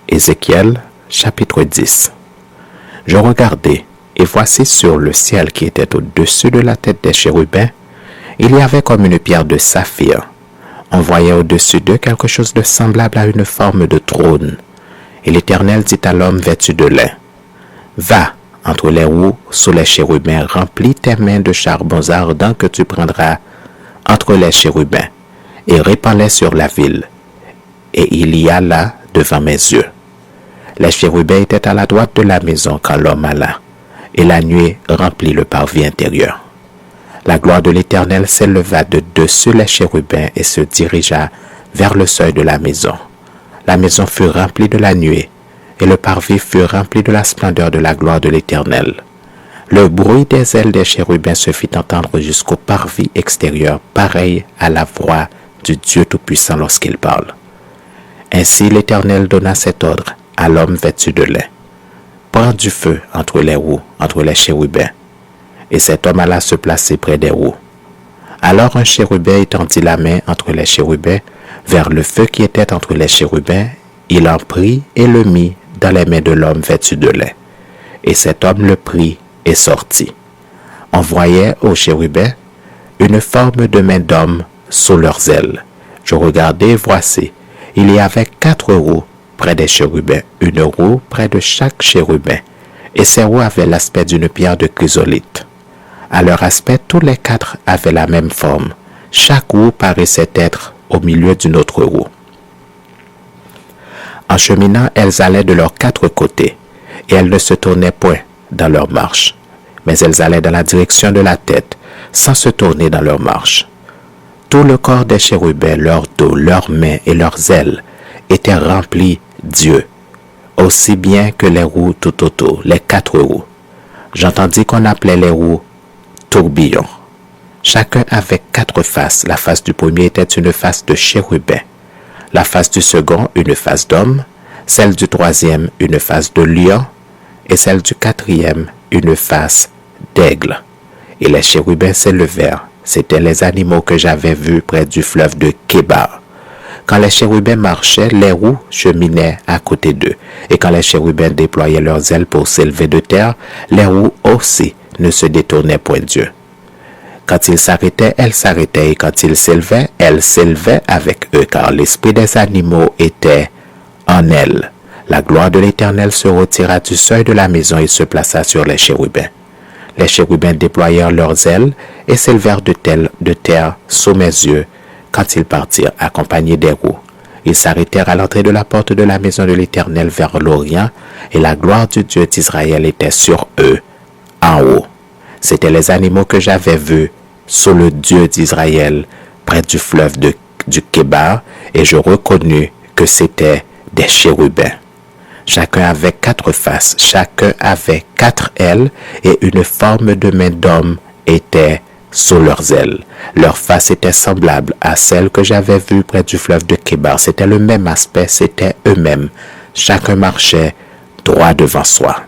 Ézéchiel, chapitre 10. Je regardai, et voici sur le ciel qui était au-dessus de la tête des chérubins, il y avait comme une pierre de saphir. On voyait au-dessus d'eux quelque chose de semblable à une forme de trône. Et l'Éternel dit à l'homme vêtu de lin, « Va, entre les roues, sous les chérubins, remplis tes mains de charbons ardents que tu prendras entre les chérubins, et répands-les sur la ville. » Et il y alla devant mes yeux. Les chérubins étaient à la droite de la maison quand l'homme alla, et la nuée remplit le parvis intérieur. La gloire de l'Éternel s'éleva de dessus les chérubins et se dirigea vers le seuil de la maison. La maison fut remplie de la nuée, et le parvis fut rempli de la splendeur de la gloire de l'Éternel. Le bruit des ailes des chérubins se fit entendre jusqu'au parvis extérieur, pareil à la voix du Dieu Tout-Puissant lorsqu'il parle. Ainsi l'Éternel donna cet ordre à l'homme vêtu de lin. Prends du feu entre les roues, entre les chérubins. Et cet homme alla se placer près des roues. Alors un chérubin étendit la main entre les chérubins, vers le feu qui était entre les chérubins, il en prit et le mit dans les mains de l'homme vêtu de lin. Et cet homme le prit et sortit. On voyait aux chérubins une forme de main d'homme sous leurs ailes. Je regardai et voici, il y avait 4 roues près des chérubins, une roue près de chaque chérubin, et ces roues avaient l'aspect d'une pierre de chrysolite. À leur aspect, tous les 4 avaient la même forme. Chaque roue paraissait être au milieu d'une autre roue. En cheminant, elles allaient de leurs 4 côtés, et elles ne se tournaient point dans leur marche, mais elles allaient dans la direction de la tête, sans se tourner dans leur marche. Tout le corps des chérubins, leur dos, leurs mains et leurs ailes étaient remplis d'yeux, aussi bien que les roues tout autour, les 4 roues. J'entendis qu'on appelait les roues tourbillons. Chacun avait 4 faces. La face du premier était une face de chérubin, la face du second une face d'homme, celle du troisième une face de lion, et celle du quatrième une face d'aigle. Et les chérubins s'élevèrent. C'étaient les animaux que j'avais vus près du fleuve de Kébar. Quand les chérubins marchaient, les roues cheminaient à côté d'eux. Et quand les chérubins déployaient leurs ailes pour s'élever de terre, les roues aussi ne se détournaient point d'eux. Quand ils s'arrêtaient, elles s'arrêtaient, et quand ils s'élevaient, elles s'élevaient avec eux, car l'esprit des animaux était en elles. La gloire de l'Éternel se retira du seuil de la maison et se plaça sur les chérubins. Les chérubins déployèrent leurs ailes et s'élevèrent de terre sous mes yeux quand ils partirent, accompagnés des roues. Ils s'arrêtèrent à l'entrée de la porte de la maison de l'Éternel vers l'Orient, et la gloire du Dieu d'Israël était sur eux, en haut. C'étaient les animaux que j'avais vus sous le Dieu d'Israël, près du fleuve du Kébar, et je reconnus que c'étaient des chérubins. Chacun avait 4 faces, chacun avait 4 ailes, et une forme de main d'homme était sous leurs ailes. Leurs faces étaient semblables à celles que j'avais vues près du fleuve de Kébar. C'était le même aspect, c'était eux-mêmes. Chacun marchait droit devant soi.